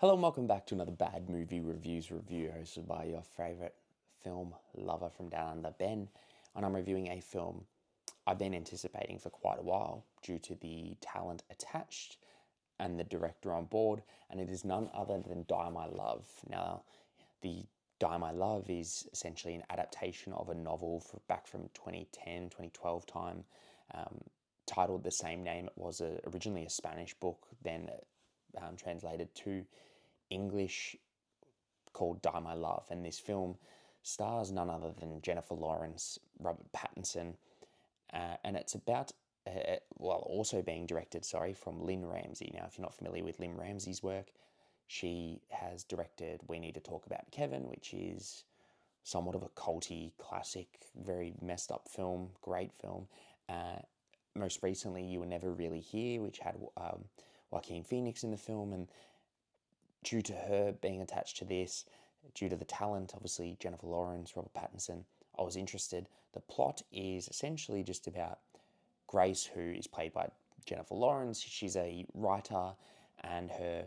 Hello and welcome back to another Bad Movie Reviews review hosted by your favourite film lover from down under, Ben. And I'm reviewing a film I've been anticipating for quite a while due to the talent attached and the director on board, and it is none other than Die My Love. Now, the Die My Love is essentially an adaptation of a novel back from 2010, 2012 time, titled the same name. It was originally a Spanish book, then translated to English, called Die My Love. And this film stars none other than Jennifer Lawrence, Robert Pattinson, and it's about, also being directed, from Lynn Ramsay. Now, if you're not familiar with Lynn Ramsay's work, she has directed We Need to Talk About Kevin, which is somewhat of a culty classic, very messed up film, great film. Most recently, You Were Never Really Here, which had Joaquin Phoenix in the film, and due to her being attached to this, due to the talent, obviously Jennifer Lawrence, Robert Pattinson, I was interested. The plot is essentially just about Grace, who is played by Jennifer Lawrence. She's a writer, and her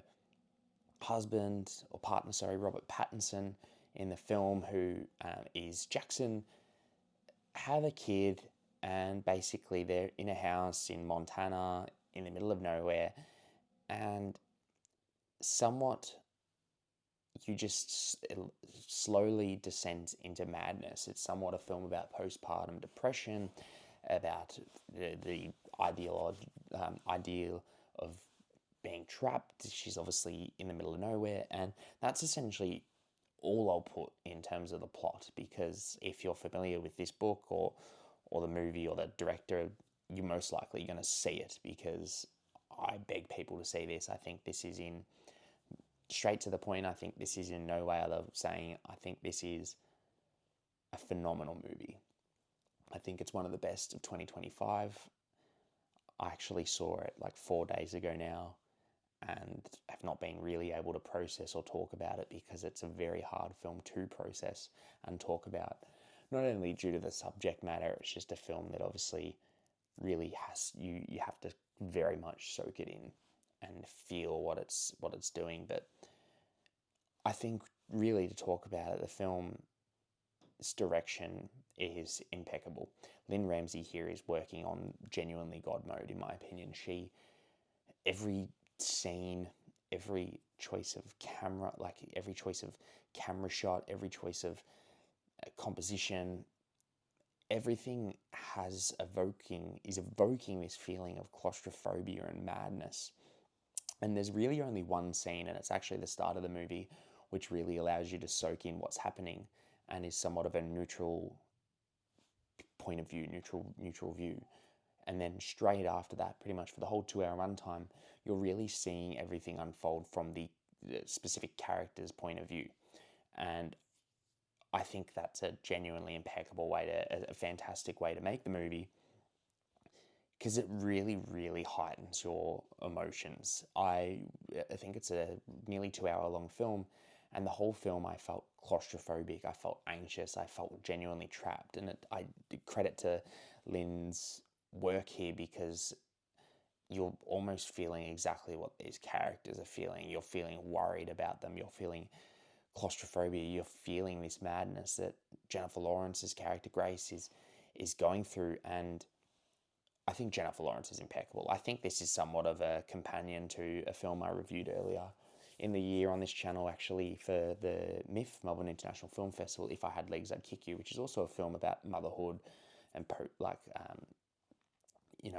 husband or partner, Robert Pattinson in the film, who is Jackson, have a kid, and basically they're in a house in Montana in the middle of nowhere, and somewhat you just slowly descend into madness. It's somewhat a film about postpartum depression, about the ideal of being trapped. She's obviously in the middle of nowhere, and that's essentially all I'll put in terms of the plot, because if you're familiar with this book or the movie or the director, you're most likely going to see it, because I beg people to see this. I think this is in straight to the point. I think this is in no way other saying I think this is a phenomenal movie. I think it's one of the best of 2025. I actually saw it like 4 days ago now, and have not been really able to process or talk about it, because it's a very hard film to process and talk about, not only due to the subject matter. It's just a film that obviously really you have to very much soak it in and feel what it's doing. But I think really to talk about it, the film's direction is impeccable. Lynn Ramsay here is working on genuinely God mode, in my opinion. Every scene, every choice of camera, every choice of camera shot, every choice of composition, everything is evoking this feeling of claustrophobia and madness. And there's really only one scene, and it's actually the start of the movie, which really allows you to soak in what's happening and is somewhat of a neutral point of view, neutral view. And then straight after that, pretty much for the whole 2 hour runtime, you're really seeing everything unfold from the specific character's point of view. And I think that's a genuinely impeccable a fantastic way to make the movie, because it really, really heightens your emotions. I think it's a nearly 2 hour long film, and the whole film I felt claustrophobic, I felt anxious, I felt genuinely trapped. And I credit to Lynn's work here, because you're almost feeling exactly what these characters are feeling. You're feeling worried about them, you're feeling claustrophobia, you're feeling this madness that Jennifer Lawrence's character Grace is going through. And I think Jennifer Lawrence is impeccable. I think this is somewhat of a companion to a film I reviewed earlier in the year on this channel, actually, for the MIF, Melbourne International Film Festival, If I Had Legs I'd Kick You, which is also a film about motherhood and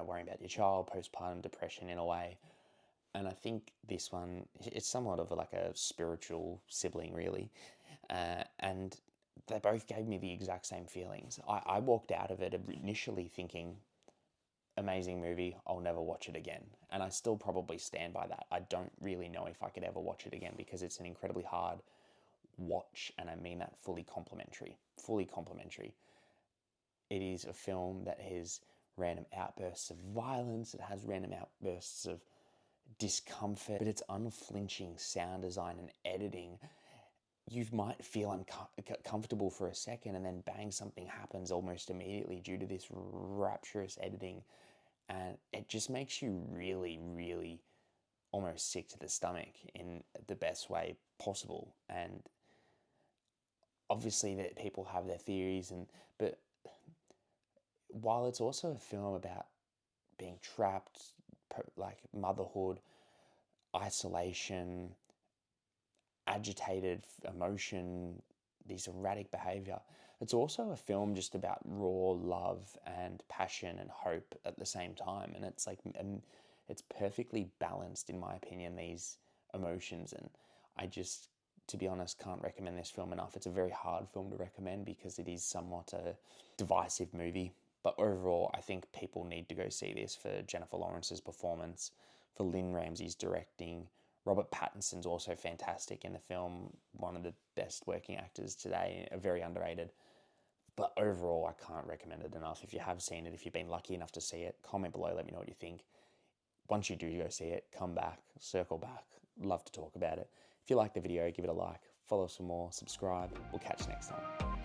worrying about your child, postpartum depression in a way. And I think this one, it's somewhat of a spiritual sibling, really. And they both gave me the exact same feelings. I walked out of it initially thinking, amazing movie, I'll never watch it again. And I still probably stand by that. I don't really know if I could ever watch it again, because it's an incredibly hard watch, and I mean that fully complimentary. Fully complimentary. It is a film that has random outbursts of violence, it has random outbursts of discomfort, but its unflinching sound design and editing, you might feel uncomfortable for a second, and then bang, something happens almost immediately due to this rapturous editing. And it just makes you really, really almost sick to the stomach in the best way possible. And obviously that people have their theories, but while it's also a film about being trapped, like motherhood, isolation, agitated emotion, this erratic behavior, it's also a film just about raw love and passion and hope at the same time. And it's like, it's perfectly balanced, in my opinion, these emotions. And I just, to be honest, can't recommend this film enough. It's a very hard film to recommend because it is somewhat a divisive movie. But overall, I think people need to go see this for Jennifer Lawrence's performance, for Lynn Ramsey's directing. Robert Pattinson's also fantastic in the film, one of the best working actors today, very underrated. But overall, I can't recommend it enough. If you have seen it, if you've been lucky enough to see it, comment below, let me know what you think. Once you do go see it, come back, circle back. Love to talk about it. If you like the video, give it a like, follow some more, subscribe. We'll catch you next time.